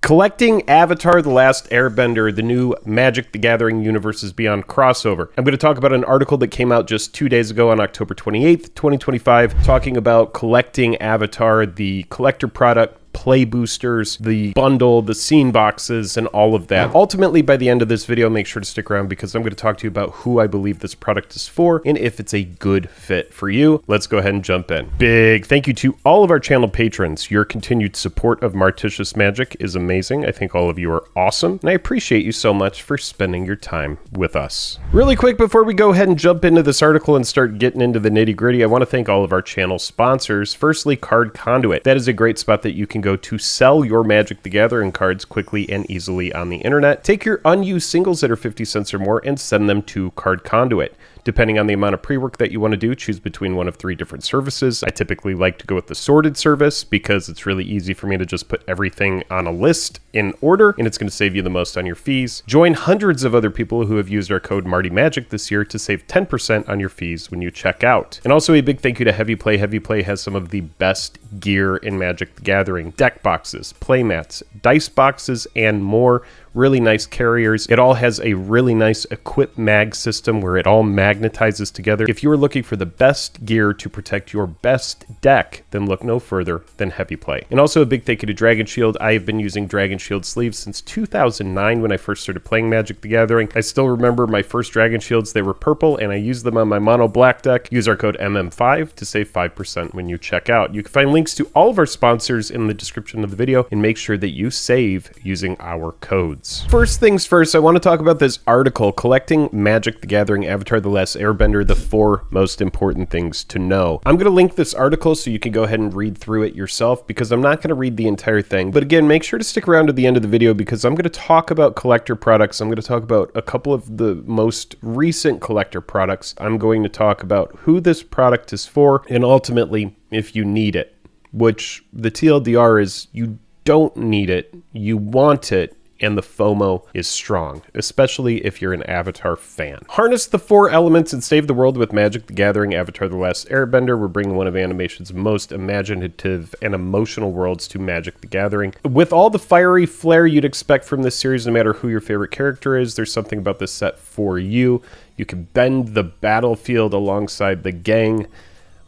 Collecting Avatar: The Last Airbender, the new Magic: The Gathering Universes Beyond crossover. I'm going to talk about an article that came out just 2 days ago on October 28th, 2025, talking about collecting Avatar, the collector product, play boosters, the bundle, the scene boxes, and all of that. Ultimately, by the end of this video, make sure to stick around because I'm going to talk to you about who I believe this product is for and if it's a good fit for you. Let's go ahead and jump in. Big thank you to all of our channel patrons. Your continued support of Martishius Magic is amazing. I think all of you are awesome, and I appreciate you so much for spending your time with us. Really quick, before we go ahead and jump into this article and start getting into the nitty-gritty, I want to thank all of our channel sponsors. Firstly, Card Conduit. That is a great spot that you can go to sell your Magic: The Gathering cards quickly and easily on the internet. Take your unused singles that are 50 cents or more and send them to Card Conduit. Depending on the amount of pre-work that you want to do, choose between one of 3 different services. I typically like to go with the sorted service because it's really easy for me to just put everything on a list in order, and it's going to save you the most on your fees. Join hundreds of other people who have used our code MartyMagic this year to save 10% on your fees when you check out. And also a big thank you to Heavy Play. Heavy Play has some of the best gear in Magic: The Gathering. Deck boxes, play mats, dice boxes, and more. Really nice carriers. It all has a really nice equip mag system where it all magnetizes together. If you are looking for the best gear to protect your best deck, then look no further than Heavy Play. And also a big thank you to Dragon Shield. I have been using Dragon Shield sleeves since 2009 when I first started playing Magic: The Gathering. I still remember my first Dragon Shields. They were purple and I used them on my mono black deck. Use our code MM5 to save 5% when you check out. You can find links to all of our sponsors in the description of the video and make sure that you save using our codes. First things first, I want to talk about this article, Collecting Magic: The Gathering Avatar: The Last Airbender, the 4 most important things to know. I'm going to link this article so you can go ahead and read through it yourself because I'm not going to read the entire thing. But again, make sure to stick around to the end of the video because I'm going to talk about collector products. I'm going to talk about a couple of the most recent collector products. I'm going to talk about who this product is for and ultimately if you need it, which the TLDR is you don't need it, you want it, and the FOMO is strong, especially if you're an Avatar fan. Harness the 4 elements and save the world with Magic: The Gathering Avatar: The Last Airbender. We're bringing one of animation's most imaginative and emotional worlds to Magic: The Gathering. With all the fiery flair you'd expect from this series, no matter who your favorite character is, there's something about this set for you. You can bend the battlefield alongside the gang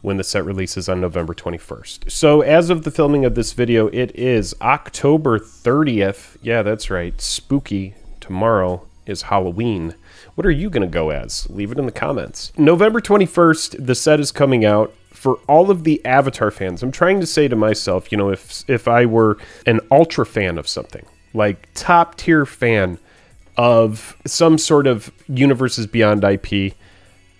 when the set releases on November 21st. So as of the filming of this video, it is October 30th. Yeah, that's right. Spooky. Tomorrow is Halloween. What are you going to go as? Leave it in the comments. November 21st, the set is coming out. For all of the Avatar fans, I'm trying to say to myself, you know, if I were an ultra fan of something, like top tier fan of some sort of Universes Beyond IP,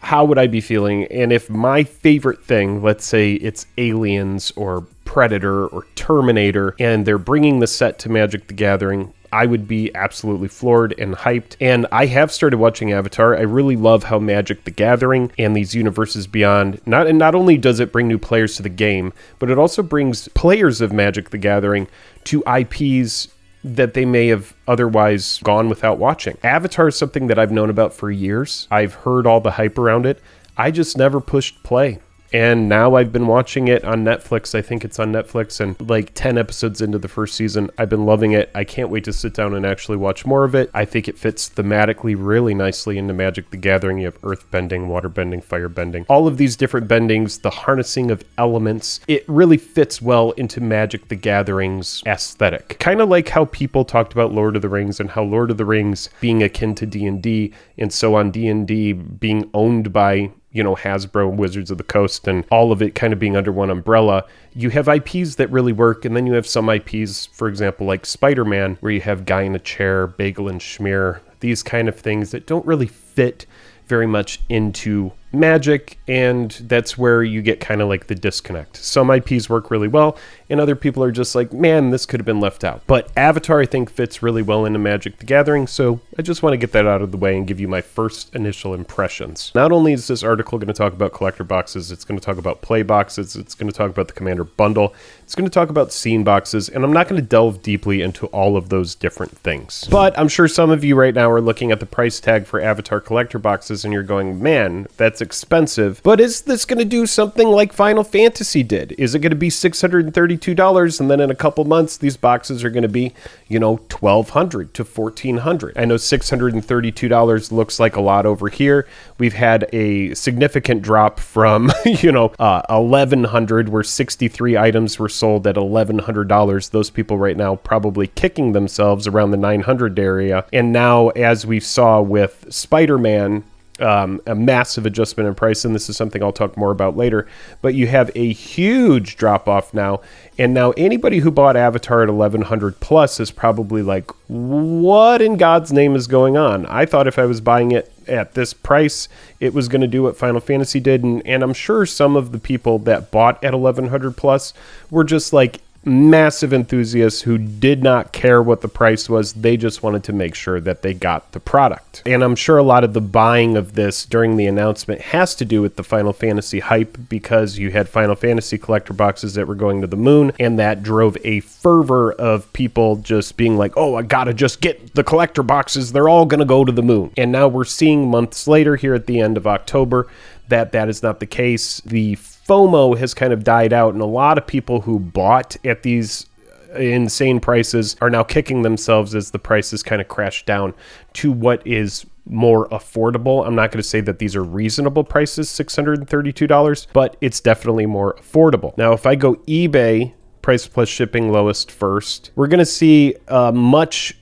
how would I be feeling? And if my favorite thing, let's say it's Aliens or Predator or Terminator, and they're bringing the set to Magic: The Gathering, I would be absolutely floored and hyped. And I have started watching Avatar. I really love how Magic: The Gathering and these Universes Beyond, not only does it bring new players to the game, but it also brings players of Magic: The Gathering to IPs that they may have otherwise gone without watching. Avatar is something that I've known about for years. I've heard all the hype around it. I just never pushed play. And now I've been watching it on Netflix. I think it's on Netflix, and like 10 episodes into the first season, I've been loving it. I can't wait to sit down and actually watch more of it. I think it fits thematically really nicely into Magic: The Gathering. You have earth bending, water bending, fire bending, all of these different bendings, the harnessing of elements. It really fits well into Magic: The Gathering's aesthetic. Kind of like how people talked about Lord of the Rings and how Lord of the Rings being akin to D&D, and so on D&D being owned by, you know, Hasbro, Wizards of the Coast, and all of it kind of being under one umbrella. You have IPs that really work, and then you have some IPs, for example, like Spider-Man, where you have Guy in a Chair, Bagel and Schmear, these kind of things that don't really fit very much into Magic, and that's where you get kind of like the disconnect. Some IPs work really well, and other people are just like, man, this could have been left out. But Avatar, I think, fits really well into Magic: The Gathering, so I just want to get that out of the way and give you my first initial impressions. Not only is this article going to talk about collector boxes, it's going to talk about play boxes, it's going to talk about the Commander bundle, it's going to talk about scene boxes, and I'm not going to delve deeply into all of those different things. But I'm sure some of you right now are looking at the price tag for Avatar collector boxes, and you're going, man, that's that's expensive. But is this going to do something like Final Fantasy did? Is it going to be $632 and then in a couple months these boxes are going to be, $1,200 to $1,400? I know $632 looks like a lot over here. We've had a significant drop from, $1,100 where 63 items were sold at $1,100. Those people right now probably kicking themselves around the 900 area. And now, as we saw with Spider-Man, a massive adjustment in price, and this is something I'll talk more about later, but you have a huge drop off now, and now anybody who bought Avatar at 1100 plus is probably like, what in God's name is going on? I thought if I was buying it at this price, it was going to do what Final Fantasy did, and I'm sure some of the people that bought at 1100 plus were just like massive enthusiasts who did not care what the price was. They just wanted to make sure that they got the product. And I'm sure a lot of the buying of this during the announcement has to do with the Final Fantasy hype, because you had Final Fantasy collector boxes that were going to the moon, and that drove a fervor of people just being like, oh, I gotta just get the collector boxes. They're all gonna go to the moon. And now we're seeing months later here at the end of October that is not the case. The FOMO has kind of died out, and a lot of people who bought at these insane prices are now kicking themselves as the prices kind of crashed down to what is more affordable. I'm not going to say that these are reasonable prices, $632, but it's definitely more affordable. Now, if I go eBay, price plus shipping lowest first, we're going to see a much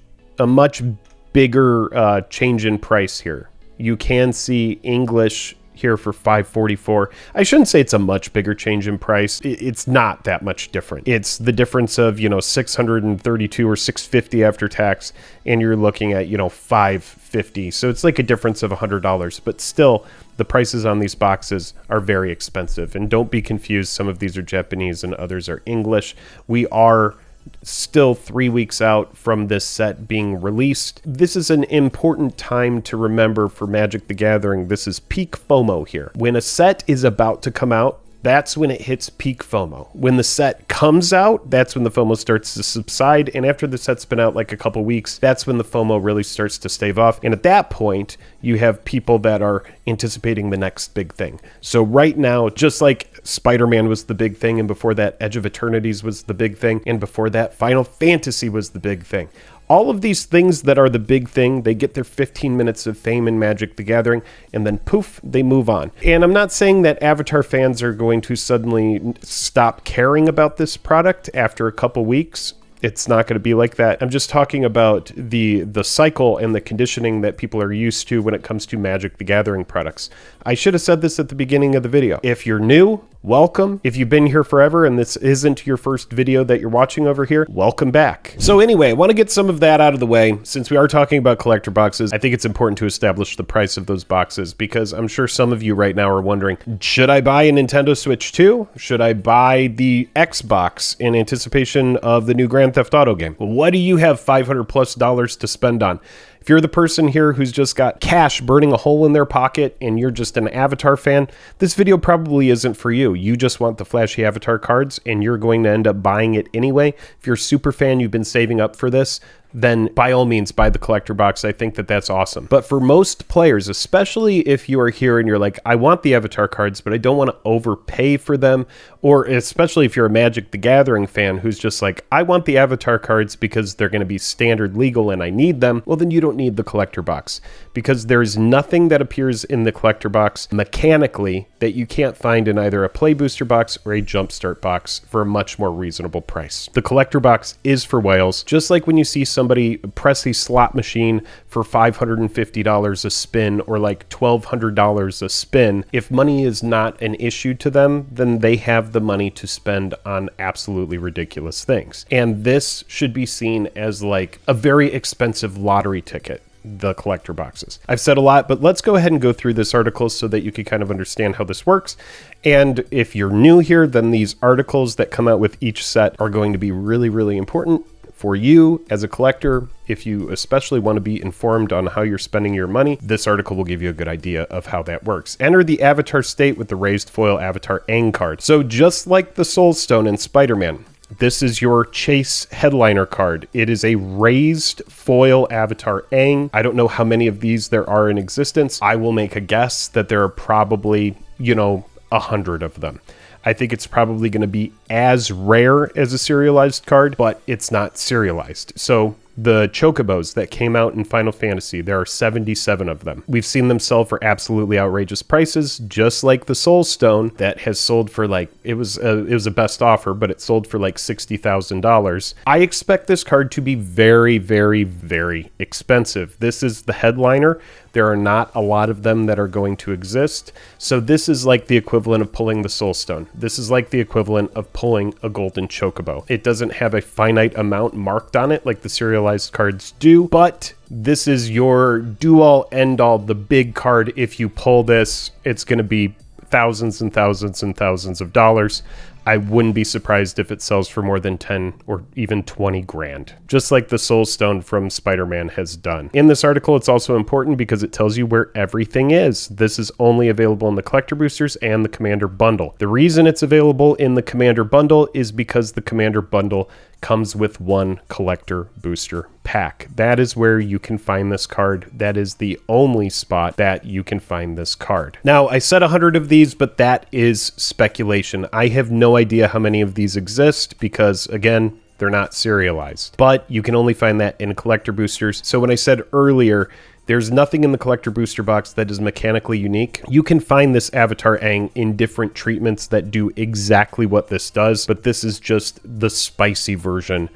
bigger change in price here. You can see English here for $544. I shouldn't say it's a much bigger change in price. It's not that much different. It's the difference of, $632 or $650 after tax, and you're looking at, $550. So it's like a difference of $100, but still the prices on these boxes are very expensive. And don't be confused. Some of these are Japanese and others are English. We are still 3 weeks out from this set being released. This is an important time to remember for Magic the Gathering. This is peak FOMO here. When a set is about to come out, that's when it hits peak FOMO. When the set comes out, that's when the FOMO starts to subside. And after the set's been out like a couple weeks, that's when the FOMO really starts to stave off. And at that point, you have people that are anticipating the next big thing. So right now, just like Spider-Man was the big thing, and before that, Edge of Eternities was the big thing, and before that, Final Fantasy was the big thing. All of these things that are the big thing, they get their 15 minutes of fame in Magic the Gathering, and then poof, they move on. And I'm not saying that Avatar fans are going to suddenly stop caring about this product after a couple weeks. It's not going to be like that. I'm just talking about the cycle and the conditioning that people are used to when it comes to Magic the Gathering products. I should have said this at the beginning of the video. If you're new, welcome. If you've been here forever and this isn't your first video that you're watching over here, welcome back. So anyway, I want to get some of that out of the way. Since we are talking about collector boxes, I think it's important to establish the price of those boxes, because I'm sure some of you right now are wondering, should I buy a Nintendo Switch 2? Should I buy the Xbox in anticipation of the new Grand Theft Auto game? Well, what do you have $500+ to spend on? If you're the person here who's just got cash burning a hole in their pocket and you're just an Avatar fan, this video probably isn't for you. You just want the flashy Avatar cards and you're going to end up buying it anyway. If you're a super fan, you've been saving up for this, then by all means buy the collector box. I think that that's awesome. But for most players, especially if you are here and you're like, I want the Avatar cards, but I don't want to overpay for them, or especially if you're a Magic the Gathering fan who's just like, I want the Avatar cards because they're going to be standard legal and I need them, well, then you don't need the collector box, because there's nothing that appears in the collector box mechanically that you can't find in either a play booster box or a jumpstart box for a much more reasonable price. The collector box is for whales. Just like when you see somebody press a slot machine for $550 a spin or like $1,200 a spin, if money is not an issue to them, then they have the money to spend on absolutely ridiculous things. And this should be seen as like a very expensive lottery ticket, the collector boxes. I've said a lot, but let's go ahead and go through this article so that you can kind of understand how this works. And if you're new here, then these articles that come out with each set are going to be really, really important for you as a collector. If you especially want to be informed on how you're spending your money, this article will give you a good idea of how that works. Enter the Avatar state with the raised foil Avatar Aang card. So just like the Soul Stone in Spider-Man, This is your Chase Headliner card. It is a raised foil Avatar Aang. I don't know how many of these there are in existence. I will make a guess that there are probably, 100 of them. I think it's probably going to be as rare as a serialized card, but it's not serialized. So the Chocobos that came out in Final Fantasy, there are 77 of them. We've seen them sell for absolutely outrageous prices, just like the Soul Stone that has sold for it was a best offer, but it sold for like $60,000. I expect this card to be very, very, very expensive. This is the Headliner. There are not a lot of them that are going to exist. So this is like the equivalent of pulling the Soul Stone. This is like the equivalent of pulling a Golden Chocobo. It doesn't have a finite amount marked on it like the serialized cards do, but this is your do-all, end-all, the big card. If you pull this, it's going to be thousands and thousands and thousands of dollars. I wouldn't be surprised if it sells for more than 10 or even 20 grand, just like the Soul Stone from Spider-Man has done. In this article, it's also important because it tells you where everything is. This is only available in the Collector Boosters and the Commander Bundle. The reason it's available in the Commander Bundle is because the Commander Bundle comes with one Collector Booster pack. That is where you can find this card. That is the only spot that you can find this card. Now, I said 100 of these, but that is speculation. I have no idea how many of these exist because, again, they're not serialized. But you can only find that in Collector Boosters. So when I said earlier, there's nothing in the Collector Booster box that is mechanically unique. You can find this Avatar Aang in different treatments that do exactly what this does, but this is just the spicy version,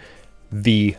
the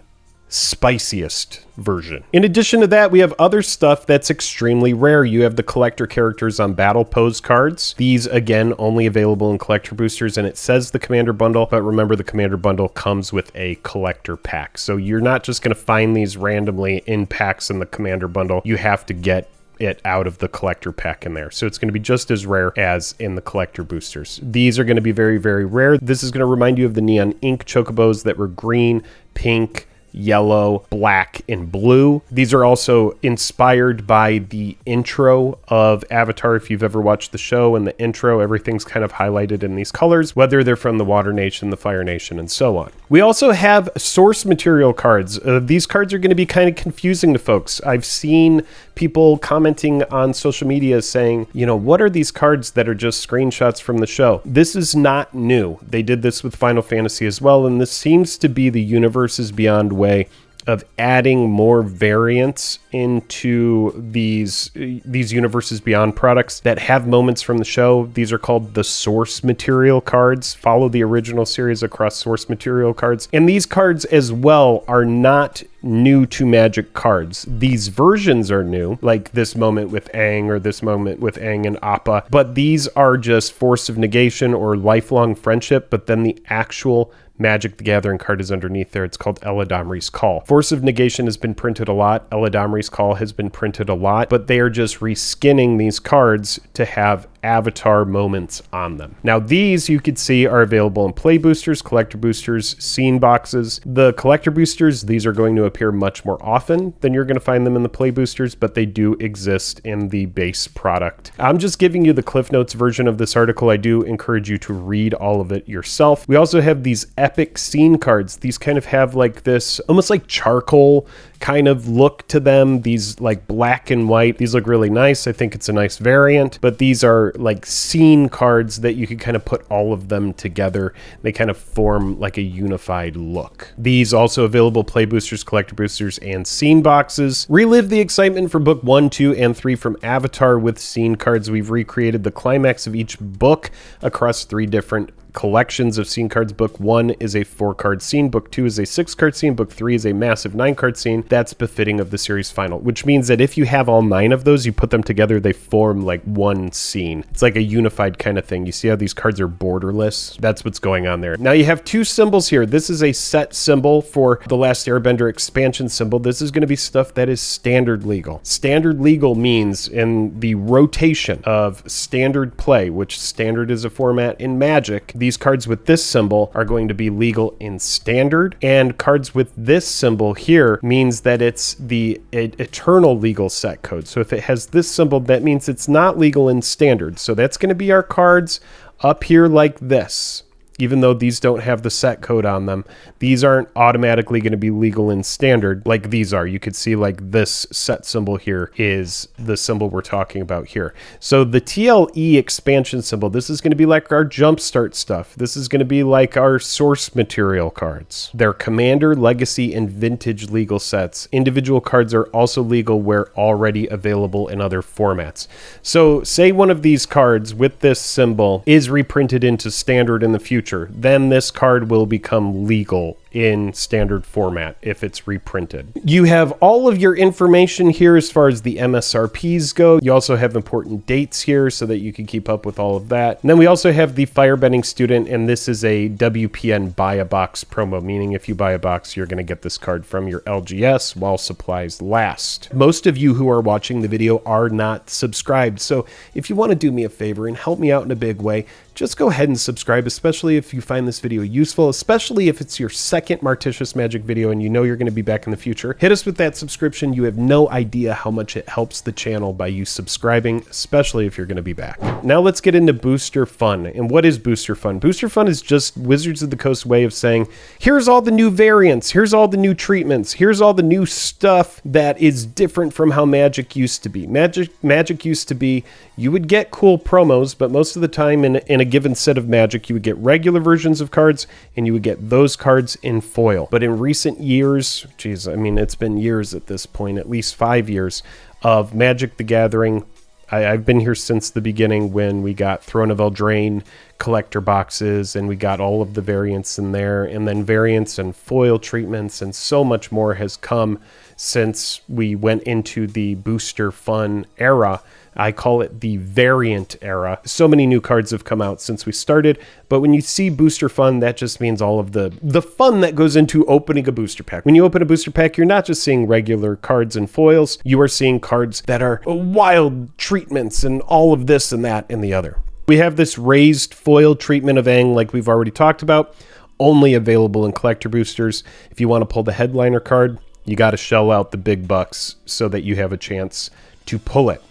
spiciest version. In addition to that, we have other stuff that's extremely rare. You have the collector characters on Battle Pose cards. These, again, only available in Collector Boosters, and it says the Commander Bundle, but remember the Commander Bundle comes with a collector pack. So you're not just going to find these randomly in packs in the Commander Bundle. You have to get it out of the collector pack in there. So it's going to be just as rare as in the Collector Boosters. These are going to be very, very rare. This is going to remind you of the Neon Ink Chocobos that were green, pink, yellow, black, and blue. These are also inspired by the intro of Avatar. If you've ever watched the show and the intro, everything's kind of highlighted in these colors, whether they're from the Water Nation, the Fire Nation, and so on. We also have source material cards. These cards are going to be kind of confusing to folks. I've seen people commenting on social media saying, what are these cards that are just screenshots from the show? This is not new. They did this with Final Fantasy as well, and this seems to be the Universes Beyond way of adding more variants into these Universes Beyond products that have moments from the show. These are called the source material cards. Follow the original series across source material cards. And these cards as well are not new to Magic cards. These versions are new, like this moment with Aang or this moment with Aang and Appa, but these are just Force of Negation or Lifelong Friendship, but then the actual Magic the Gathering card is underneath there. It's called Eladamri's Call. Force of Negation has been printed a lot. Eladamri's Call has been printed a lot, but they are just reskinning these cards to have Avatar moments on them. Now, these you could see are available in Play Boosters, Collector Boosters, Scene Boxes. The Collector Boosters, these are going to appear much more often than you're going to find them in the Play Boosters, but they do exist in the base product. I'm just giving you the Cliff Notes version of this article. I do encourage you to read all of it yourself. We also have these epic scene cards. These kind of have like this almost like charcoal kind of look to them. These like black and white. These look really nice. I think it's a nice variant, but these are like scene cards that you could kind of put all of them together. They kind of form like a unified look. These also available Play Boosters, Collector Boosters, and Scene Boxes. Relive the excitement for book 1, 2, and 3 from Avatar with scene cards. We've recreated the climax of each book across 3 different collections of scene cards. Book 1 is a 4-card scene, book 2 is a 6-card scene, book 3 is a massive 9-card scene. That's befitting of the series final, which means that if you have all 9 of those, you put them together, they form like one scene. It's like a unified kind of thing. You see how these cards are borderless? That's what's going on there. Now you have 2 symbols here. This is a set symbol for the Last Airbender expansion symbol. This is going to be stuff that is standard legal. Standard legal means in the rotation of standard play, which standard is a format in Magic, these cards with this symbol are going to be legal in standard, and cards with this symbol here means that it's the eternal legal set code. So if it has this symbol, that means it's not legal in standard. So that's going to be our cards up here like this. even though these don't have the set code on them, these aren't automatically going to be legal in standard like these are. You could see like this set symbol here is the symbol we're talking about here. So the TLE expansion symbol, this is going to be like our jumpstart stuff. This is going to be like our source material cards. They're Commander, Legacy, and Vintage legal sets. Individual cards are also legal where already available in other formats. So say one of these cards with this symbol is reprinted into standard in the future, then this card will become legal in standard format if it's reprinted. You have all of your information here as far as the MSRPs go. You also have important dates here so that you can keep up with all of that. And then we also have the Firebending Student, and this is a WPN buy a box promo, meaning if you buy a box, you're going to get this card from your LGS while supplies last. Most of you who are watching the video are not subscribed, so if you want to do me a favor and help me out in a big way, just go ahead and subscribe, especially if you find this video useful, especially if it's your second Martishius Magic video and you know you're going to be back in the future. Hit us with that subscription. You have no idea how much it helps the channel by you subscribing, especially if you're going to be back. Now let's get into Booster Fun. And what is Booster Fun? Booster Fun is just Wizards of the Coast's way of saying, here's all the new variants, here's all the new treatments, here's all the new stuff that is different from how Magic used to be. Magic used to be, you would get cool promos, but most of the time in a given set of Magic, you would get regular versions of cards, and you would get those cards in foil. But in recent years, geez, I mean, it's been years at this point, at least 5 years, of Magic the Gathering. I've been here since the beginning when we got Throne of Eldraine collector boxes, and we got all of the variants in there, and then variants and foil treatments, and so much more has come since we went into the Booster Fun era. I call it the variant era. So many new cards have come out since we started, but when you see Booster Fun, that just means all of the fun that goes into opening a booster pack. When you open a booster pack, you're not just seeing regular cards and foils, you are seeing cards that are wild treatments and all of this and that and the other. We have this raised foil treatment of Aang like we've already talked about, only available in collector boosters. If you want to pull the headliner card, you got to shell out the big bucks so that you have a chance to pull it.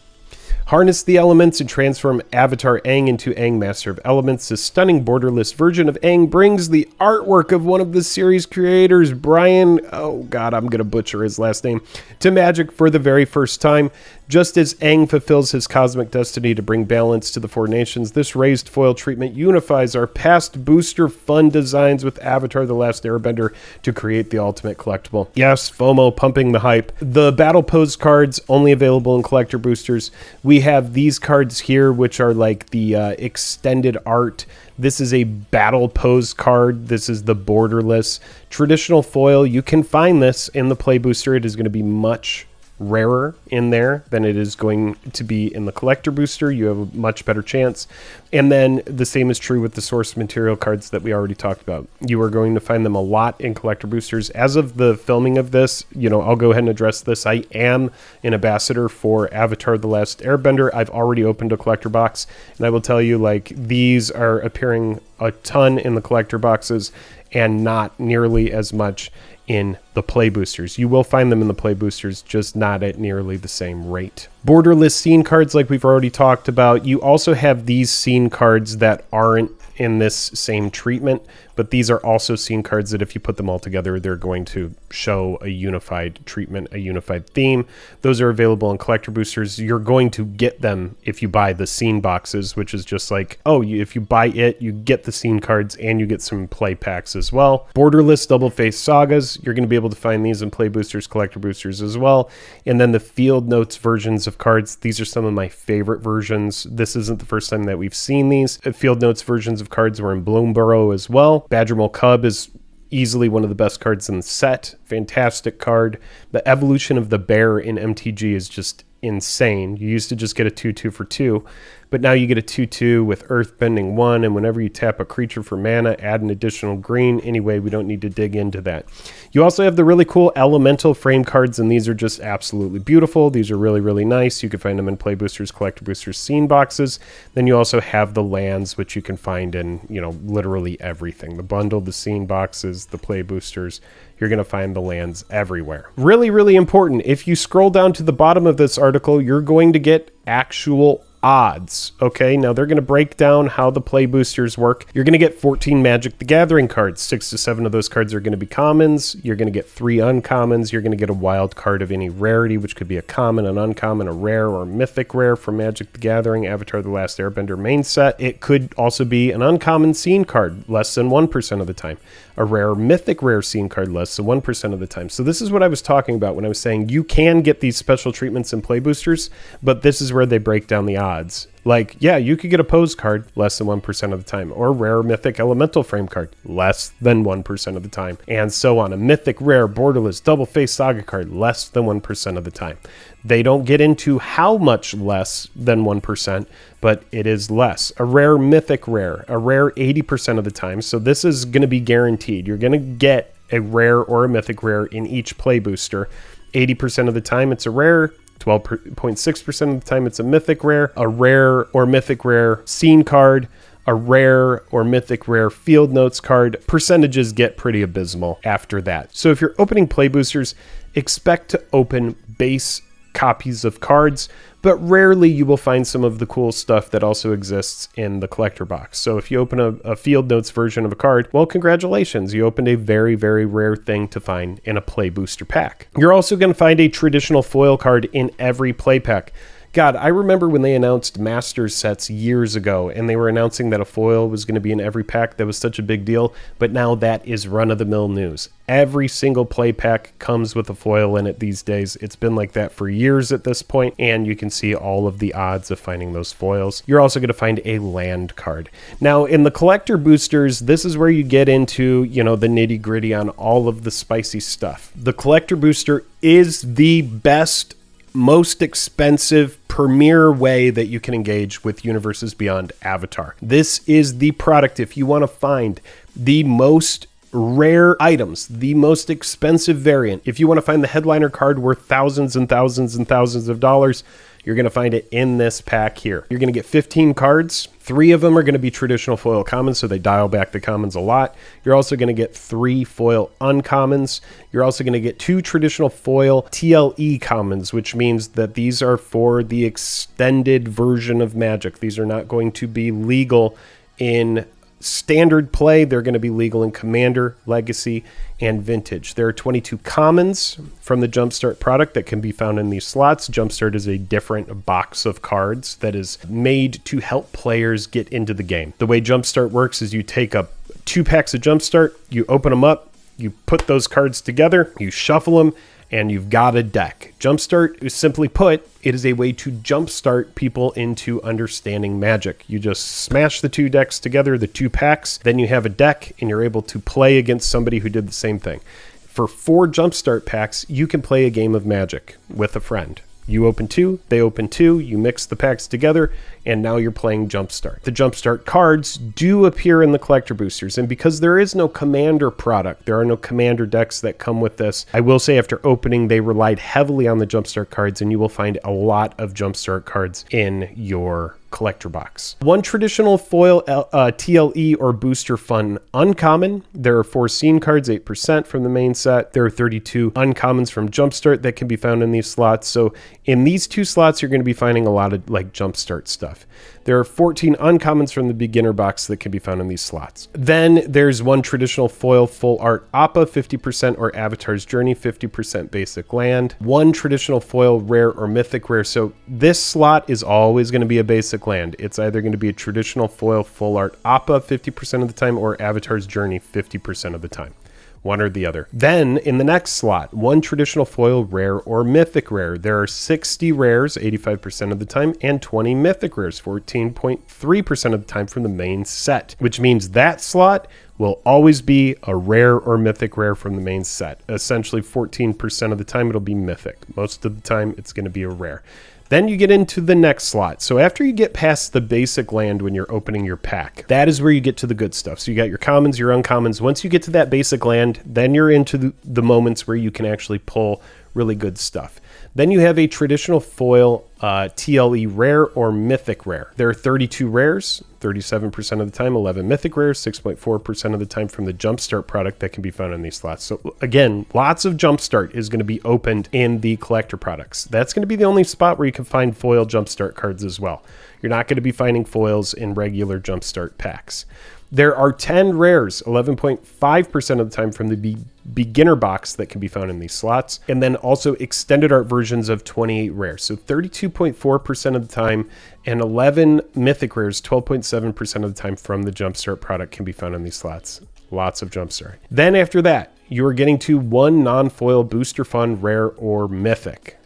Harness the elements and transform Avatar Aang into Aang, Master of Elements. This stunning borderless version of Aang brings the artwork of one of the series creators, Brian, oh god, I'm going to butcher his last name, to Magic for the very first time. Just as Aang fulfills his cosmic destiny to bring balance to the four nations, this raised foil treatment unifies our past Booster Fun designs with Avatar: The Last Airbender to create the ultimate collectible. Yes, FOMO pumping the hype. The battle pose cards only available in collector boosters. We have these cards here, which are like the extended art. This is a battle pose card. This is the borderless traditional foil. You can find this in the play booster. It is going to be much rarer in there than it is going to be in the collector booster. You have a much better chance. And then the same is true with the source material cards that we already talked about. You are going to find them a lot in collector boosters. As of the filming of this, I'll go ahead and address this. I am an ambassador for Avatar: The Last Airbender. I've already opened a collector box, and I will tell you, these are appearing a ton in the collector boxes and not nearly as much in the play boosters. You will find them in the play boosters, just not at nearly the same rate. Borderless scene cards, like we've already talked about. You also have these scene cards that aren't in this same treatment, but these are also scene cards that if you put them all together, they're going to show a unified treatment, a unified theme. Those are available in collector boosters. You're going to get them if you buy the scene boxes, which is just like, if you buy it, you get the scene cards and you get some play packs as well. Borderless double-face sagas, you're going to be able to find these in play boosters, collector boosters as well. And then the field notes versions of cards, these are some of my favorite versions. This isn't the first time that we've seen these. Field notes versions of cards were in Bloomborough as well. Badgermole Cub is easily one of the best cards in the set. Fantastic card. The evolution of the bear in MTG is just insane. You used to just get a 2/2 for 2, but now you get a 2/2 with Earthbending 1, and whenever you tap a creature for mana, add an additional green. Anyway, we don't need to dig into that. You also have the really cool elemental frame cards, and these are just absolutely beautiful. These are really, really nice. You can find them in play boosters, collector boosters, scene boxes. Then you also have the lands, which you can find in, literally everything. The bundle, the scene boxes, the play boosters. You're going to find the lands everywhere. Really, really important. If you scroll down to the bottom of this article, you're going to get actual odds. Okay, now they're going to break down how the play boosters work. You're going to get 14 Magic the Gathering cards. 6 to 7 of those cards are going to be commons. You're going to get 3 uncommons. You're going to get a wild card of any rarity, which could be a common, an uncommon, a rare, or mythic rare from Magic the Gathering, Avatar: The Last Airbender main set. It could also be an uncommon scene card, less than 1% of the time. A rare mythic rare scene card, less than 1% of the time. So this is what I was talking about when I was saying you can get these special treatments in play boosters, but this is where they break down the odds. Like, yeah, you could get a pose card less than 1% of the time, or a rare mythic elemental frame card less than 1% of the time, and so on. A mythic rare borderless double face saga card less than 1% of the time. They don't get into how much less than 1%, but it is less. A rare mythic rare, a rare 80% of the time. So this is going to be guaranteed. You're going to get a rare or a mythic rare in each play booster. 80% of the time it's a rare. 12.6% of the time it's a mythic rare, a rare or mythic rare scene card, a rare or mythic rare field notes card. Percentages get pretty abysmal after that. So if you're opening play boosters, expect to open base copies of cards, but rarely you will find some of the cool stuff that also exists in the collector box. So if you open a field notes version of a card, well, congratulations, you opened a very, very rare thing to find in a play booster pack. You're also going to find a traditional foil card in every play pack. God, I remember when they announced Masters sets years ago, and they were announcing that a foil was going to be in every pack. That was such a big deal, but now that is run-of-the-mill news. Every single play pack comes with a foil in it these days. It's been like that for years at this point, and you can see all of the odds of finding those foils. You're also going to find a land card. Now, in the collector boosters, this is where you get into, the nitty-gritty on all of the spicy stuff. The collector booster is the best, most expensive premier way that you can engage with Universes Beyond Avatar. This is the product if you want to find the most rare items, the most expensive variant. If you want to find the headliner card worth thousands and thousands and thousands of dollars, you're going to find it in this pack here. You're going to get 15 cards. 3 of them are going to be traditional foil commons, so they dial back the commons a lot. You're also going to get 3 foil uncommons. You're also going to get 2 traditional foil TLE commons, which means that these are for the extended version of Magic. These are not going to be legal in standard play. They're going to be legal in Commander, Legacy, and Vintage. There are 22 commons from the Jumpstart product that can be found in these slots. Jumpstart is a different box of cards that is made to help players get into the game. The way Jumpstart works is you take up 2 packs of Jumpstart, you open them up, you put those cards together, you shuffle them, and you've got a deck. Jumpstart is, simply put, it is a way to jumpstart people into understanding Magic. You just smash the 2 decks together, the 2 packs, then you have a deck, and you're able to play against somebody who did the same thing. For 4 Jumpstart packs, you can play a game of Magic with a friend. You open 2, they open 2, you mix the packs together, and now you're playing Jumpstart. The Jumpstart cards do appear in the collector boosters, and because there is no Commander product, there are no Commander decks that come with this, I will say after opening, they relied heavily on the Jumpstart cards, and you will find a lot of Jumpstart cards in your collector box. 1 traditional foil TLE or booster fun uncommon. There are 4 scene cards, 8% from the main set. There are 32 uncommons from Jumpstart that can be found in these slots. So in these 2 slots, you're going to be finding a lot of like Jumpstart stuff. There are 14 uncommons from the beginner box that can be found in these slots. Then there's 1 traditional foil full art Appa, 50%, or Avatar's Journey, 50% basic land. 1 traditional foil rare or mythic rare. So this slot is always going to be a basic land. It's either going to be a traditional foil full art Appa 50% of the time or Avatar's Journey 50% of the time. One or the other. Then in the next slot, 1 traditional foil rare or mythic rare. There are 60 rares 85% of the time and 20 mythic rares 14.3% of the time from the main set, which means that slot will always be a rare or mythic rare from the main set. Essentially 14% of the time it'll be mythic. Most of the time it's going to be a rare. Then you get into the next slot. So after you get past the basic land when you're opening your pack, that is where you get to the good stuff. So you got your commons, your uncommons. Once you get to that basic land, then you're into the moments where you can actually pull really good stuff. Then you have a traditional foil TLE rare or mythic rare. There are 32 rares, 37% of the time, 11 mythic rares, 6.4% of the time from the jumpstart product that can be found in these slots. So again, lots of jumpstart is going to be opened in the collector products. That's going to be the only spot where you can find foil jumpstart cards as well. You're not going to be finding foils in regular jumpstart packs. There are 10 rares, 11.5% of the time from the beginner box that can be found in these slots. And then also extended art versions of 28 rares. So 32.4% of the time, and 11 mythic rares, 12.7% of the time from the jumpstart product can be found in these slots. Lots of jumpstart. Then after that, you are getting to one non-foil booster fun, rare, or mythic.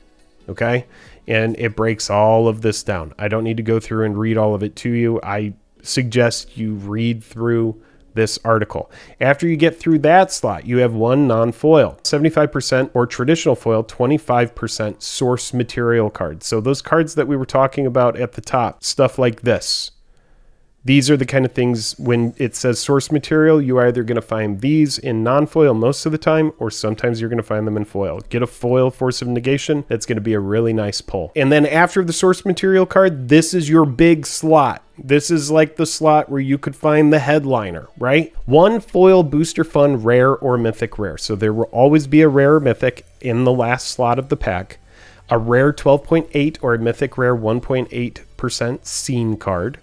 Okay? And it breaks all of this down. I don't need to go through and read all of it to you. I suggest you read through this article. After you get through that slot, you have one non-foil, 75% or traditional foil, 25% source material cards. So those cards that we were talking about at the top, stuff like this. These are the kind of things when it says source material, you're either going to find these in non-foil most of the time, or sometimes you're going to find them in foil. Get a foil Force of Negation. That's going to be a really nice pull. And then after the source material card, this is your big slot. This is like the slot where you could find the headliner, right? One foil booster fun, rare or mythic rare. So there will always be a rare or mythic in the last slot of the pack. A rare 12.8 or a mythic rare 1.8% scene card.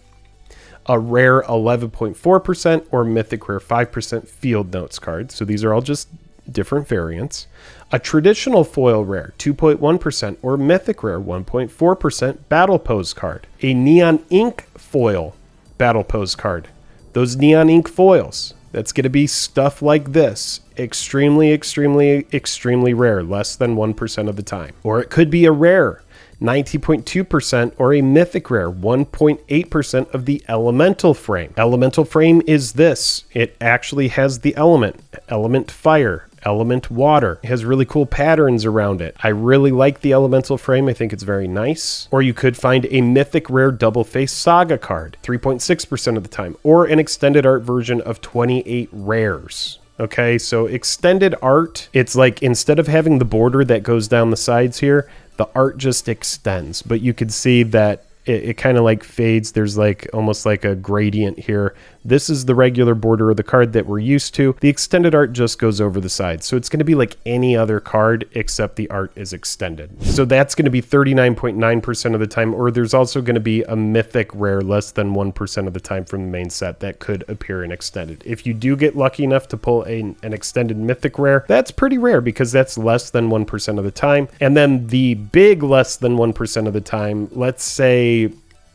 A rare 11.4% or mythic rare 5% field notes card. So these are all just different variants. A traditional foil rare 2.1% or mythic rare 1.4% battle pose card. A neon ink foil battle pose card. Those neon ink foils, that's going to be stuff like this. Extremely, extremely, extremely rare. Less than 1% of the time. Or it could be a rare 90.2% or a mythic rare 1.8% of the elemental frame. Elemental frame is this. It actually has the element fire, element water. It has really cool patterns around it. I really like the elemental frame. I think it's very nice. Or you could find a mythic rare double face saga card 3.6% of the time, or an extended art version of 28 rares. Okay, so extended art, it's like instead of having the border that goes down the sides here, the art just extends, but you could see that it kind of like fades. There's like almost like a gradient here. This is the regular border of the card that we're used to. The extended art just goes over the side. So it's going to be like any other card except the art is extended. So that's going to be 39.9% of the time, or there's also going to be a mythic rare less than 1% of the time from the main set that could appear in extended. If you do get lucky enough to pull an extended mythic rare, that's pretty rare because that's less than 1% of the time. And then the big less than 1% of the time, let's say,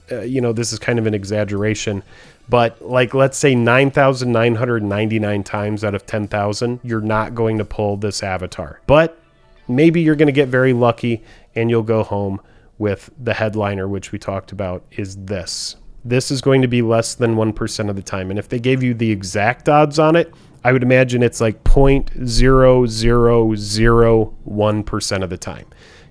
this is kind of an exaggeration, but like, let's say 9,999 times out of 10,000, you're not going to pull this avatar. But maybe you're going to get very lucky and you'll go home with the headliner, which we talked about, is this. This is going to be less than 1% of the time. And if they gave you the exact odds on it, I would imagine it's like 0.0001% of the time.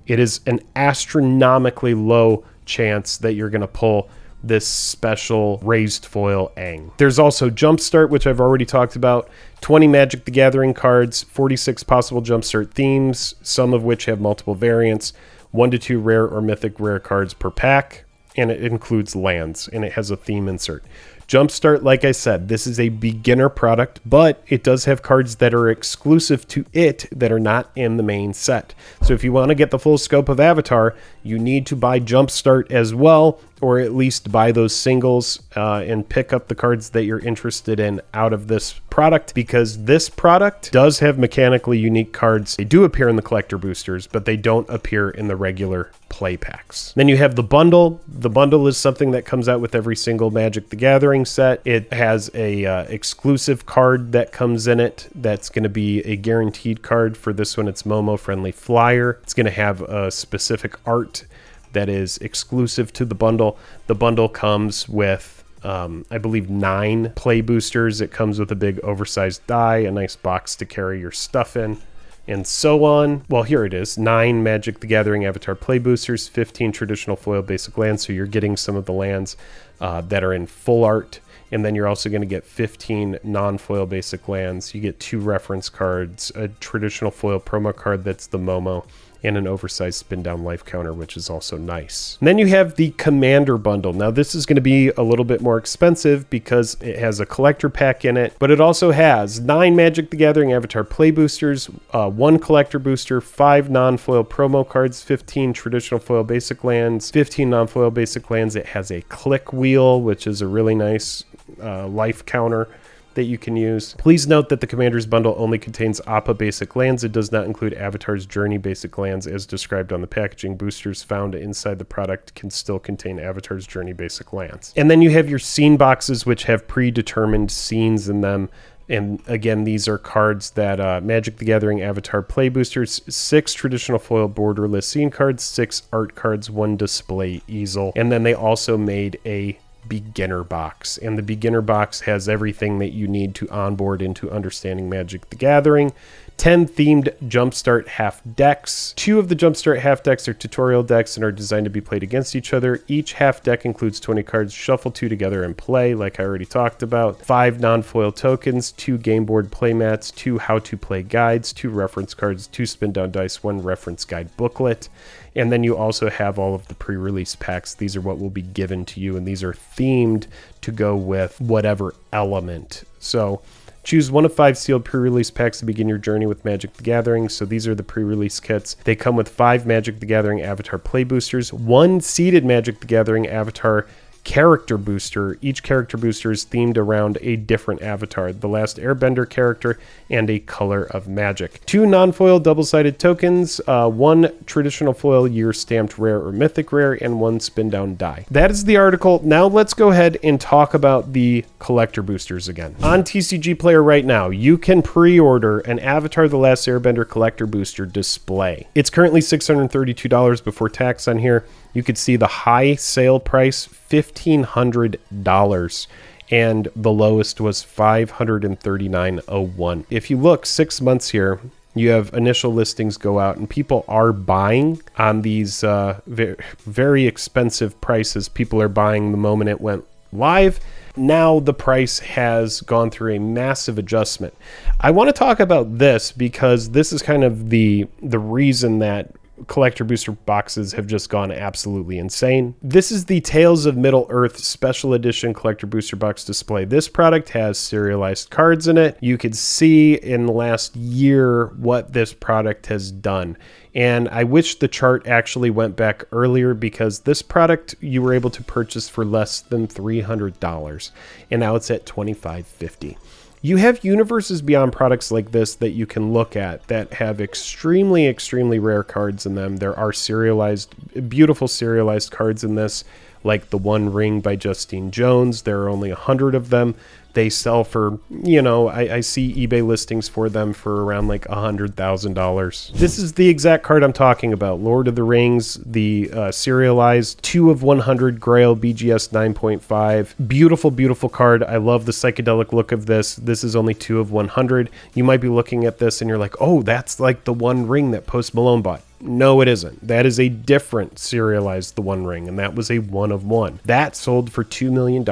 It is an astronomically low chance that you're going to pull this special raised foil Aang. There's also Jumpstart, which I've already talked about. 20 Magic the Gathering cards, 46 possible Jumpstart themes, some of which have multiple variants, 1 to 2 rare or mythic rare cards per pack, and it includes lands, and it has a theme insert. Jumpstart, like I said, this is a beginner product, but it does have cards that are exclusive to it that are not in the main set. So if you want to get the full scope of Avatar, you need to buy Jumpstart as well, or at least buy those singles and pick up the cards that you're interested in out of this product, because this product does have mechanically unique cards. They do appear in the collector boosters, but they don't appear in the regular play packs. Then you have the bundle. The bundle is something that comes out with every single Magic the Gathering set. It has a exclusive card that comes in it that's going to be a guaranteed card. For this one, it's Momo Friendly Flyer. It's going to have a specific art that is exclusive to the bundle. The bundle comes with, I believe, 9 play boosters. It comes with a big oversized die, a nice box to carry your stuff in, and so on. Well, here it is. 9 Magic the Gathering Avatar play boosters, 15 traditional foil basic lands. So you're getting some of the lands that are in full art. And then you're also going to get 15 non-foil basic lands. You get 2 reference cards, a traditional foil promo card that's the Momo, and an oversized spin down life counter, which is also nice. And then you have the Commander bundle. Now this is going to be a little bit more expensive because it has a collector pack in it, but it also has 9 Magic the Gathering Avatar play boosters, 1 collector booster, 5 non-foil promo cards, 15 traditional foil basic lands, 15 non-foil basic lands. It has a click wheel, which is a really nice life counter that you can use. Please note that the Commander's bundle only contains Appa basic lands. It does not include Avatar's Journey basic lands as described on the packaging. Boosters found inside the product can still contain Avatar's Journey basic lands. And then you have your scene boxes, which have predetermined scenes in them. And again, these are cards that Magic the Gathering Avatar play boosters, 6 traditional foil borderless scene cards, 6 art cards, 1 display easel. And then they also made a beginner box, and the beginner box has everything that you need to onboard into understanding Magic the Gathering. 10 themed Jumpstart half decks. 2 of the Jumpstart half decks are tutorial decks and are designed to be played against each other. Each half deck includes 20 cards. Shuffle 2 together and play, like I already talked about. 5 non-foil tokens, 2 game board playmats, 2 how-to-play guides, 2 reference cards, 2 spin-down dice, 1 reference guide booklet. And then you also have all of the pre-release packs. These are what will be given to you, and these are themed to go with whatever element. So choose 1 of 5 sealed pre-release packs to begin your journey with Magic the Gathering. So these are the pre-release kits. They come with 5 Magic the Gathering Avatar play boosters, 1 seeded Magic the Gathering Avatar character booster. Each character booster is themed around a different avatar, the Last Airbender character, and a color of magic. 2 non-foil double-sided tokens, 1 traditional foil year stamped rare or mythic rare, and 1 spin down die. That is the article. Now let's go ahead and talk about the collector boosters again. On TCG Player right now, you can pre-order an Avatar The Last Airbender collector booster display. It's currently $632 before tax on here. You could see the high sale price, $1,500, and the lowest was $539.01. If you look 6 months here, you have initial listings go out, and people are buying on these very expensive prices. People are buying the moment it went live. Now the price has gone through a massive adjustment. I want to talk about this because this is kind of the reason that collector booster boxes have just gone absolutely insane. This is the Tales of Middle-earth special edition collector booster box display. This product has serialized cards in it. You could see in the last year what this product has done. And I wish the chart actually went back earlier, because this product you were able to purchase for less than $300, and now it's at $25.50. You have Universes Beyond products like this that you can look at that have extremely, extremely rare cards in them. There are serialized, beautiful serialized cards in this, like the One Ring by Justine Jones. There are only 100 of them. They sell for, you know, I see eBay listings for them for around like $100,000. This is the exact card I'm talking about. Lord of the Rings, the serialized 2 of 100 Grail BGS 9.5. Beautiful, beautiful card. I love the psychedelic look of this. This is only 2 of 100. You might be looking at this and you're like, oh, that's like the One Ring that Post Malone bought. No, it isn't. That is a different serialized The One Ring, and that was a 1 of 1. That sold for $2 million.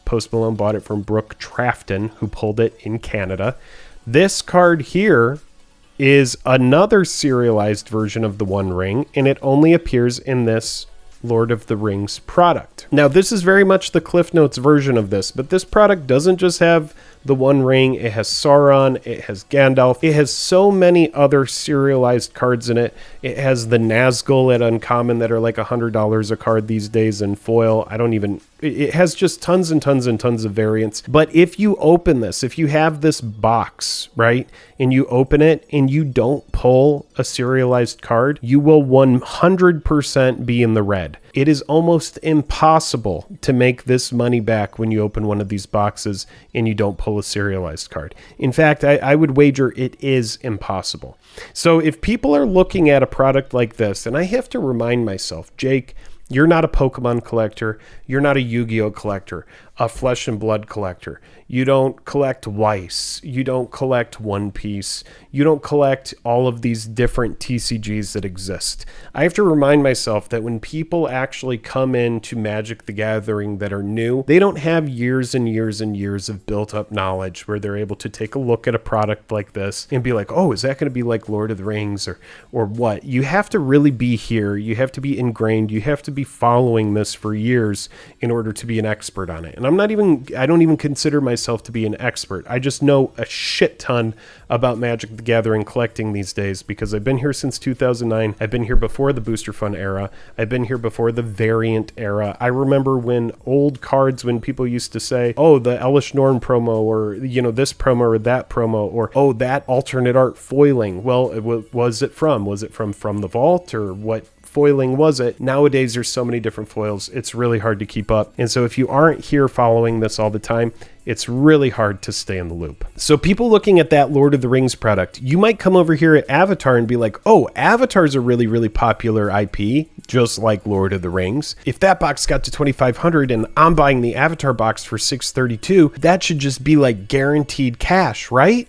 Post Malone bought it from Brooke Trafton, who pulled it in Canada. This card here is another serialized version of The One Ring, and it only appears in this Lord of the Rings product. Now, this is very much the Cliff Notes version of this, but this product doesn't just have the One Ring. It has Sauron, it has Gandalf, it has so many other serialized cards in it. It has the Nazgul at Uncommon that are like $100 a card these days in foil. It has just tons and tons and tons of variants. But if you open this, if you have this box, right, and you open it and you don't pull a serialized card, you will 100% be in the red. It is almost impossible to make this money back when you open one of these boxes and you don't pull a serialized card. In fact, I would wager it is impossible. So if people are looking at a product like this, and I have to remind myself, Jake, you're not a Pokemon collector. You're not a Yu-Gi-Oh collector. a Flesh and Blood collector. You don't collect Weiss. You don't collect One Piece. You don't collect all of these different TCGs that exist. I have to remind myself that when people actually come into Magic the Gathering that are new, they don't have years and years and years of built up knowledge where they're able to take a look at a product like this and be like, oh, is that going to be like Lord of the Rings or what? You have to really be here. You have to be ingrained. You have to be following this for years in order to be an expert on it. And I don't even consider myself to be an expert. I just know a shit ton about Magic the Gathering collecting these days because I've been here since 2009. I've been here before the Booster Fun era. I've been here before the Variant era. I remember when old cards, when people used to say, oh, the Elish Norn promo, or, this promo or that promo, or, oh, that alternate art foiling. Well, what was it from? Was it from the vault, or what foiling was it? Nowadays, there's so many different foils. It's really hard to keep up. And so if you aren't here following this all the time, it's really hard to stay in the loop. So people looking at that Lord of the Rings product, you might come over here at Avatar and be like, oh, Avatar's a really, really popular IP, just like Lord of the Rings. If that box got to 2,500 and I'm buying the Avatar box for 632, that should just be like guaranteed cash, right?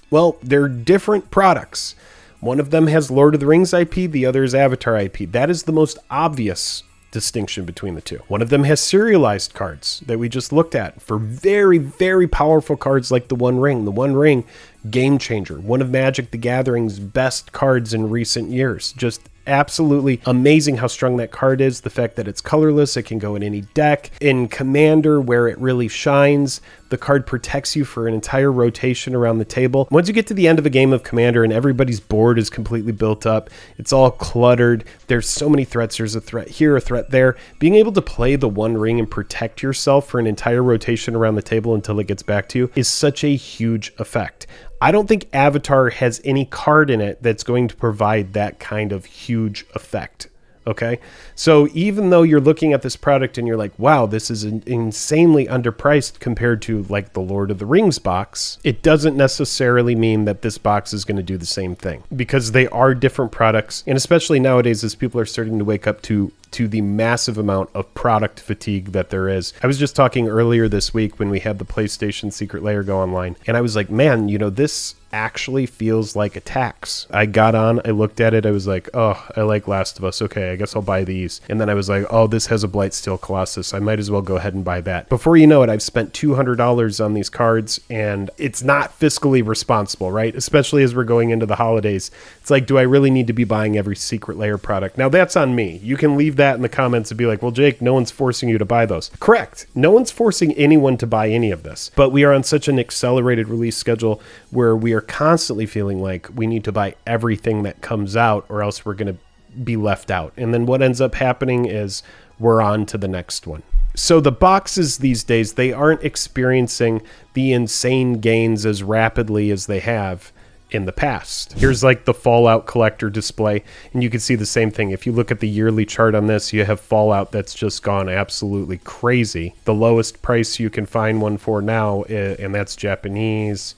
Well, they're different products. One of them has Lord of the Rings IP, the other is Avatar IP. That is the most obvious distinction between the two. One of them has serialized cards that we just looked at for very, very powerful cards like the One Ring. The One Ring, game changer. One of Magic the Gathering's best cards in recent years. Just absolutely amazing how strong that card is. The fact that it's colorless, it can go in any deck. In Commander, where it really shines, the card protects you for an entire rotation around the table. Once you get to the end of a game of Commander and everybody's board is completely built up, it's all cluttered, there's so many threats, there's a threat here, a threat there. Being able to play the One Ring and protect yourself for an entire rotation around the table until it gets back to you is such a huge effect. I don't think Avatar has any card in it that's going to provide that kind of huge effect. Okay, so even though you're looking at this product and you're like, wow, this is insanely underpriced compared to like the Lord of the Rings box, it doesn't necessarily mean that this box is going to do the same thing, because they are different products. And especially nowadays, as people are starting to wake up to the massive amount of product fatigue that there is. I was just talking earlier this week when we had the PlayStation Secret Lair go online, and I was like, man, this actually feels like a tax. I got on, I looked at it, I was like, oh, I like Last of Us. Okay, I guess I'll buy these. And then I was like, oh, this has a Blightsteel Colossus. I might as well go ahead and buy that. Before you know it, I've spent $200 on these cards, and it's not fiscally responsible, right? Especially as we're going into the holidays. It's like, do I really need to be buying every Secret Lair product? Now, that's on me. You can leave that in the comments and be like, well, Jake, no one's forcing you to buy those. Correct. No one's forcing anyone to buy any of this. But we are on such an accelerated release schedule where we are constantly feeling like we need to buy everything that comes out, or else we're going to be left out. And then what ends up happening is we're on to the next one. So the boxes these days, they aren't experiencing the insane gains as rapidly as they have in the past. Here's like the Fallout collector display, and you can see the same thing. If you look at the yearly chart on this, you have Fallout that's just gone absolutely crazy. The lowest price you can find one for now, and that's Japanese,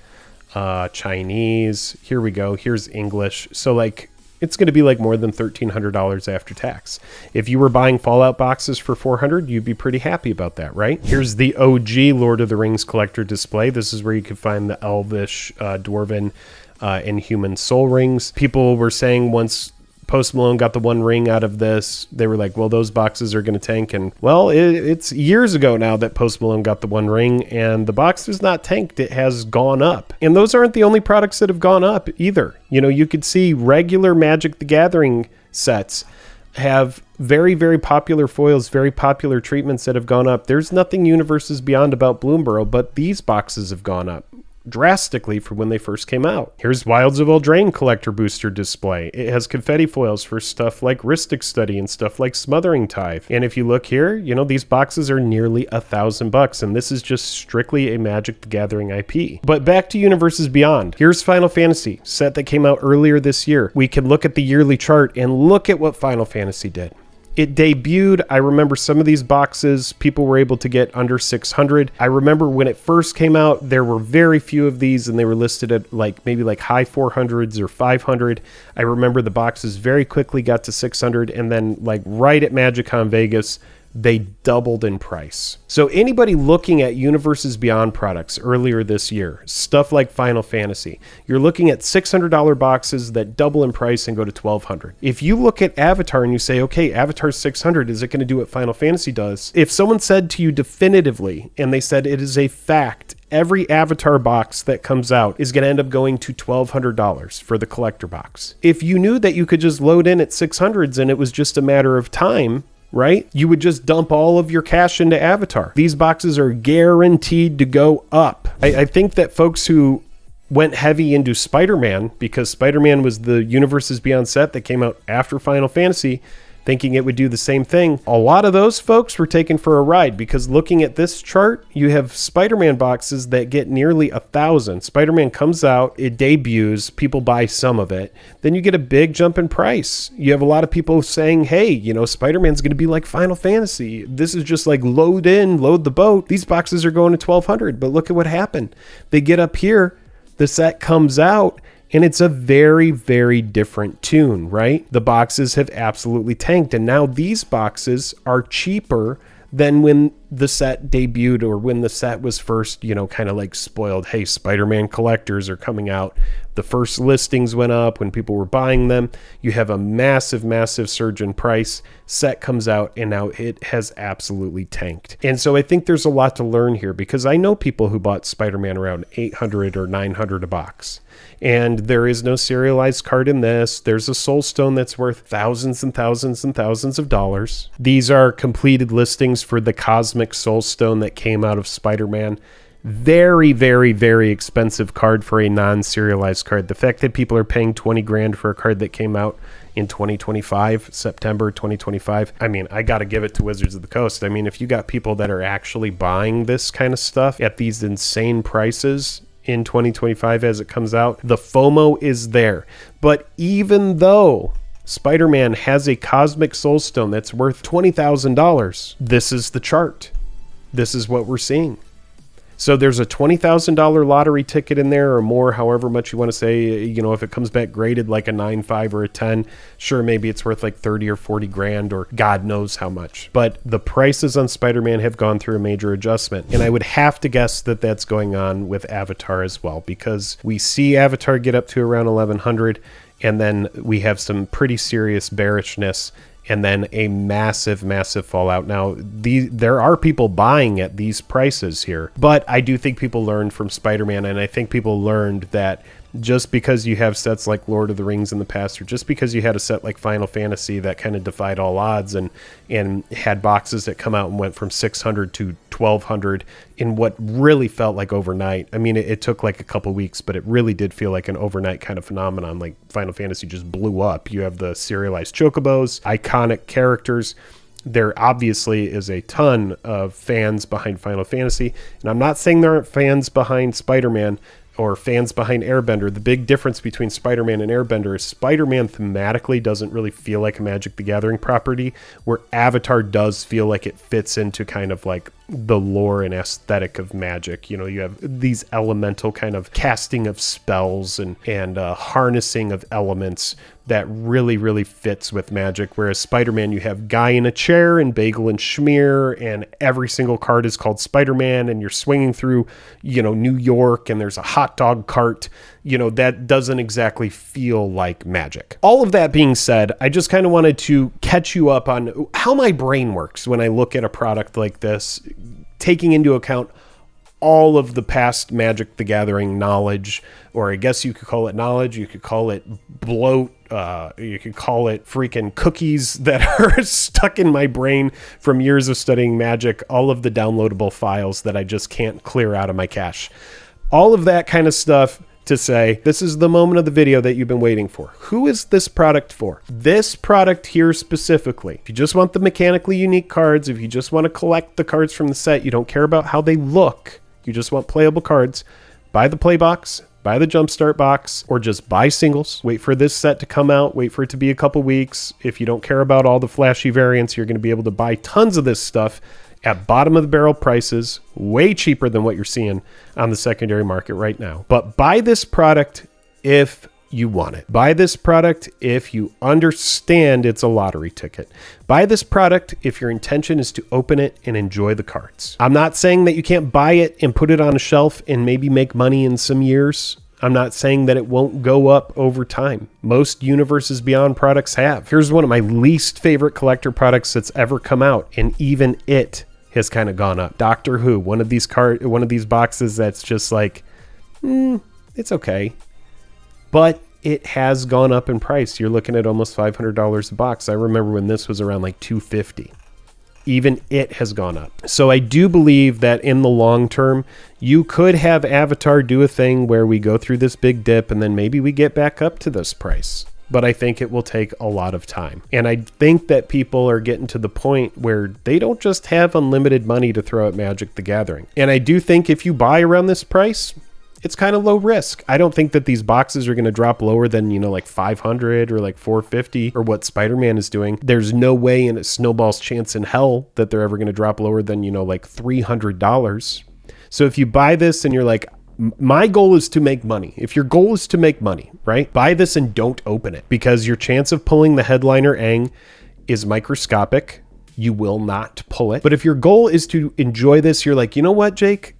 Chinese. Here we go. Here's English. So like, it's going to be like more than $1,300 after tax. If you were buying Fallout boxes for $400, you'd be pretty happy about that, right? Here's the OG Lord of the Rings collector display. This is where you can find the Elvish, Dwarven, and Human soul rings. People were saying once Post Malone got the One Ring out of this, they were like, well, those boxes are going to tank. And well, it's years ago now that Post Malone got the One Ring, and the box is not tanked. It has gone up. And those aren't the only products that have gone up either. You could see regular Magic the Gathering sets have very, very popular foils, very popular treatments that have gone up. There's nothing Universes Beyond about Bloomborough, but these boxes have gone up drastically from when they first came out. Here's Wilds of Eldraine collector booster display. It has confetti foils for stuff like Rhystic Study and stuff like Smothering Tithe. And if you look here, these boxes are nearly $1,000, and this is just strictly a Magic the Gathering IP. But back to Universes Beyond. Here's Final Fantasy, set that came out earlier this year. We can look at the yearly chart and look at what Final Fantasy did. It debuted. I remember some of these boxes people were able to get under 600. I remember when it first came out, there were very few of these, and they were listed at maybe high 400s or 500. I remember the boxes very quickly got to 600, and then right at MagicCon Vegas, they doubled in price. So anybody looking at Universes Beyond products earlier this year, stuff like Final Fantasy, you're looking at $600 boxes that double in price and go to $1,200. If you look at Avatar and you say, okay, Avatar's $600, is it going to do what Final Fantasy does? If someone said to you definitively, and they said it is a fact, every Avatar box that comes out is going to end up going to $1,200 for the collector box. If you knew that you could just load in at 600s and it was just a matter of time, right? You would just dump all of your cash into Avatar. These boxes are guaranteed to go up. I think that folks who went heavy into Spider-Man, because Spider-Man was the Universes Beyond set that came out after Final Fantasy, thinking it would do the same thing. A lot of those folks were taken for a ride, because looking at this chart, you have Spider-Man boxes that get nearly 1,000. Spider-Man comes out, it debuts, people buy some of it. Then you get a big jump in price. You have a lot of people saying, hey, you know, Spider-Man's going to be like Final Fantasy. This is just like load in, load the boat. These boxes are going to 1,200, but look at what happened. They get up here, the set comes out, and it's a very, very different tune, right? The boxes have absolutely tanked. And now these boxes are cheaper than when the set debuted, or when the set was first, you know, kind of like spoiled. Hey, Spider-Man collectors are coming out. The first listings went up when people were buying them. You have a massive, massive surge in price. Set comes out and now it has absolutely tanked. And so I think there's a lot to learn here, because I know people who bought Spider-Man around $800 or $900 a box. And there is no serialized card in this. There's a Soul Stone that's worth thousands and thousands and thousands of dollars. These are completed listings for the Cosmic Soul Stone that came out of Spider-Man. Very, very, very expensive card for a non-serialized card. The fact that people are paying 20 grand for a card that came out in 2025, September 2025. I mean, I got to give it to Wizards of the Coast. I mean, if you got people that are actually buying this kind of stuff at these insane prices in 2025 as it comes out, the FOMO is there. But even though Spider-Man has a Cosmic Soul Stone that's worth $20,000, this is the chart. This is what we're seeing. So there's a $20,000 lottery ticket in there or more, however much you want to say. You know, if it comes back graded like a 9.5 or a 10, sure, maybe it's worth like 30 or 40 grand or God knows how much. But the prices on Spider-Man have gone through a major adjustment. And I would have to guess that that's going on with Avatar as well, because we see Avatar get up to around 1,100, and then we have some pretty serious bearishness, and then a massive, massive fallout. Now, there are people buying at these prices here, but I do think people learned from Spider-Man, and I think people learned that just because you have sets like Lord of the Rings in the past, or just because you had a set like Final Fantasy that kind of defied all odds and had boxes that come out and went from 600 to 1,200 in what really felt like overnight. I mean, it took like a couple weeks, but it really did feel like an overnight kind of phenomenon. Like Final Fantasy just blew up. You have the serialized chocobos, iconic characters. There obviously is a ton of fans behind Final Fantasy, and I'm not saying there aren't fans behind Spider-Man or fans behind Airbender. The big difference between Spider-Man and Airbender is Spider-Man thematically doesn't really feel like a Magic the Gathering property, where Avatar does feel like it fits into kind of like the lore and aesthetic of Magic. You know, you have these elemental kind of casting of spells and harnessing of elements that really, really fits with Magic. Whereas Spider-Man, you have Guy in a chair and Bagel and Schmear, and every single card is called Spider-Man, and you're swinging through, you know, New York, and there's a hot dog cart. You know, that doesn't exactly feel like Magic. All of that being said, I just kind of wanted to catch you up on how my brain works when I look at a product like this, taking into account all of the past Magic the Gathering knowledge, or I guess you could call it knowledge, you could call it bloat, you could call it freaking cookies that are stuck in my brain from years of studying Magic, all of the downloadable files that I just can't clear out of my cache. All of that kind of stuff to say, this is the moment of the video that you've been waiting for. Who is this product for? This product here specifically. If you just want the mechanically unique cards, if you just want to collect the cards from the set, you don't care about how they look, you just want playable cards, buy the play box, buy the jumpstart box, or just buy singles. Wait for this set to come out, wait for it to be a couple weeks. If you don't care about all the flashy variants, you're going to be able to buy tons of this stuff at bottom of the barrel prices, way cheaper than what you're seeing on the secondary market right now. But buy this product if you want it. Buy this product if you understand it's a lottery ticket. Buy this product if your intention is to open it and enjoy the cards. I'm not saying that you can't buy it and put it on a shelf and maybe make money in some years. I'm not saying that it won't go up over time. Most Universes Beyond products have. Here's one of my least favorite collector products that's ever come out, and even it has kind of gone up. Doctor Who, one of these boxes that's just like, it's okay. But it has gone up in price. You're looking at almost $500 a box. I remember when this was around like $250. Even it has gone up. So I do believe that in the long term, you could have Avatar do a thing where we go through this big dip and then maybe we get back up to this price. But I think it will take a lot of time. And I think that people are getting to the point where they don't just have unlimited money to throw at Magic the Gathering. And I do think if you buy around this price, it's kind of low risk. I don't think that these boxes are going to drop lower than, like 500 or like 450 or what Spider-Man is doing. There's no way in a snowball's chance in hell that they're ever going to drop lower than, like $300. So if you buy this and you're like, my goal is to make money. If your goal is to make money, right? Buy this and don't open it, because your chance of pulling the headliner Aang is microscopic. You will not pull it. But if your goal is to enjoy this, you're like, you know what, Jake?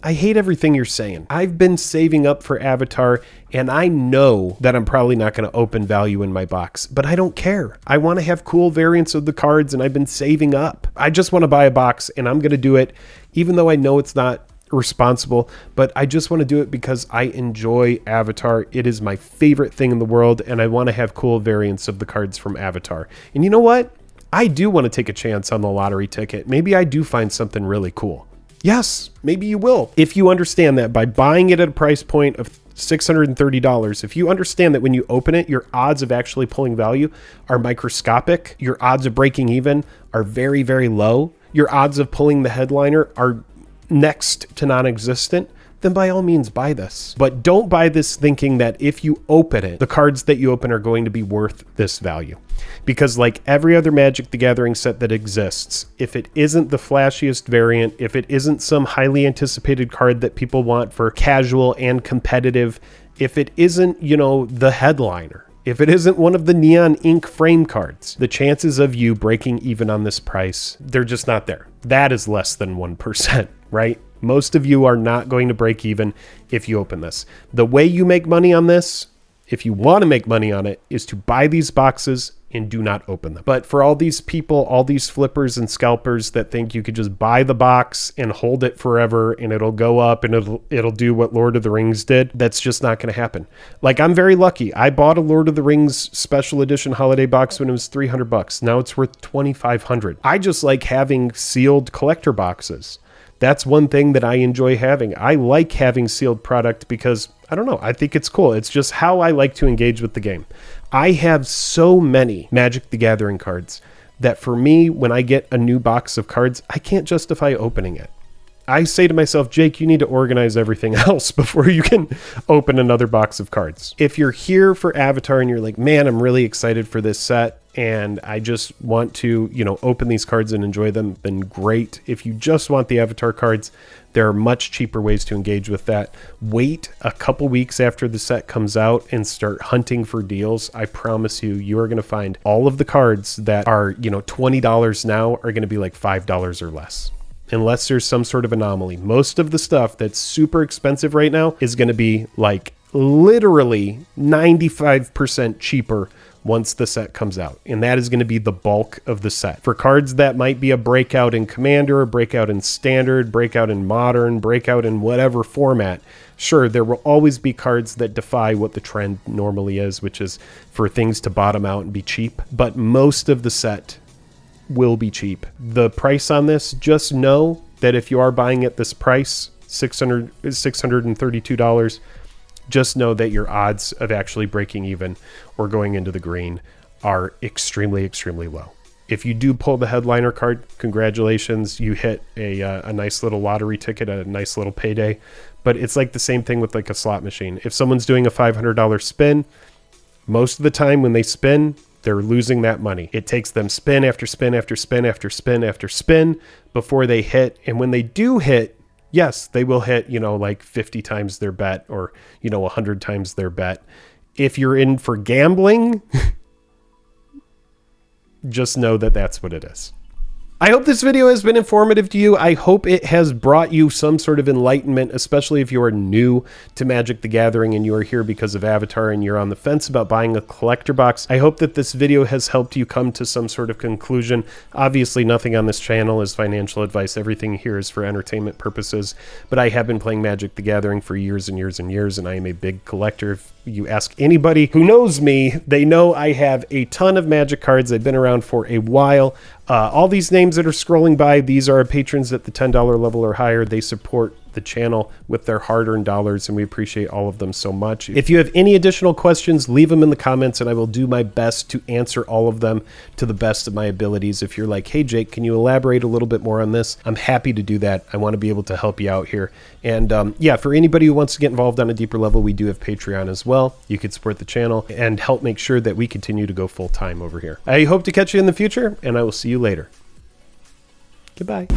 I hate everything you're saying. I've been saving up for Avatar, and I know that I'm probably not going to open value in my box, but I don't care. I want to have cool variants of the cards, and I've been saving up. I just want to buy a box, and I'm going to do it, even though I know it's not responsible, but I just want to do it because I enjoy Avatar. It is my favorite thing in the world, and I want to have cool variants of the cards from Avatar. And you know what? I do want to take a chance on the lottery ticket. Maybe I do find something really cool. Yes, maybe you will. If you understand that by buying it at a price point of $630, if you understand that when you open it, your odds of actually pulling value are microscopic, your odds of breaking even are very, very low, your odds of pulling the headliner are next to non-existent, then by all means buy this. But don't buy this thinking that if you open it, the cards that you open are going to be worth this value. Because like every other Magic the Gathering set that exists, if it isn't the flashiest variant, if it isn't some highly anticipated card that people want for casual and competitive, if it isn't, the headliner, if it isn't one of the neon ink frame cards, the chances of you breaking even on this price, they're just not there. That is less than 1%, right? Most of you are not going to break even if you open this. The way you make money on this, if you want to make money on it, is to buy these boxes and do not open them. But for all these people, all these flippers and scalpers that think you could just buy the box and hold it forever and it'll go up and it'll do what Lord of the Rings did, that's just not going to happen. Like, I'm very lucky. I bought a Lord of the Rings special edition holiday box when it was $300. Now it's worth $2,500. I just like having sealed collector boxes. That's one thing that I enjoy having. I like having sealed product because, I don't know, I think it's cool. It's just how I like to engage with the game. I have so many Magic the Gathering cards that for me, when I get a new box of cards, I can't justify opening it. I say to myself, Jake, you need to organize everything else before you can open another box of cards. If you're here for Avatar and you're like, man, I'm really excited for this set, and I just want to, open these cards and enjoy them, then great. If you just want the Avatar cards, there are much cheaper ways to engage with that. Wait a couple weeks after the set comes out and start hunting for deals. I promise you, you are going to find all of the cards that are, $20 now are going to be like $5 or less. Unless there's some sort of anomaly. Most of the stuff that's super expensive right now is going to be like literally 95% cheaper once the set comes out. And that is going to be the bulk of the set. For cards that might be a breakout in Commander, a breakout in Standard, breakout in Modern, breakout in whatever format, sure, there will always be cards that defy what the trend normally is, which is for things to bottom out and be cheap. But most of the set will be cheap. The price on this, just know that if you are buying at this price, $632, just know that your odds of actually breaking even or going into the green are extremely, extremely low. If you do pull the headliner card, congratulations, you hit a nice little lottery ticket, a nice little payday. But it's like the same thing with like a slot machine. If someone's doing a $500 spin, most of the time when they spin, they're losing that money. It takes them spin after spin after spin after spin after spin before they hit. And when they do hit, yes, they will hit, like 50 times their bet or, 100 times their bet. if you're in for gambling, just know that that's what it is. I hope this video has been informative to you. I hope it has brought you some sort of enlightenment, especially if you are new to Magic the Gathering and you are here because of Avatar and you're on the fence about buying a collector box. I hope that this video has helped you come to some sort of conclusion. Obviously, nothing on this channel is financial advice. Everything here is for entertainment purposes, but I have been playing Magic the Gathering for years and years and years, and I am a big collector. If you ask anybody who knows me, they know I have a ton of Magic cards. I've been around for a while. All these names that are scrolling by, these are patrons at the $10 level or higher. They support the channel with their hard-earned dollars, and we appreciate all of them so much. If you have any additional questions, leave them in the comments, and I will do my best to answer all of them to the best of my abilities. If you're like, hey, Jake, can you elaborate a little bit more on this? I'm happy to do that. I want to be able to help you out here. And yeah, for anybody who wants to get involved on a deeper level, we do have Patreon as well. You could support the channel and help make sure that we continue to go full-time over here. I hope to catch you in the future, and I will see you later. Goodbye.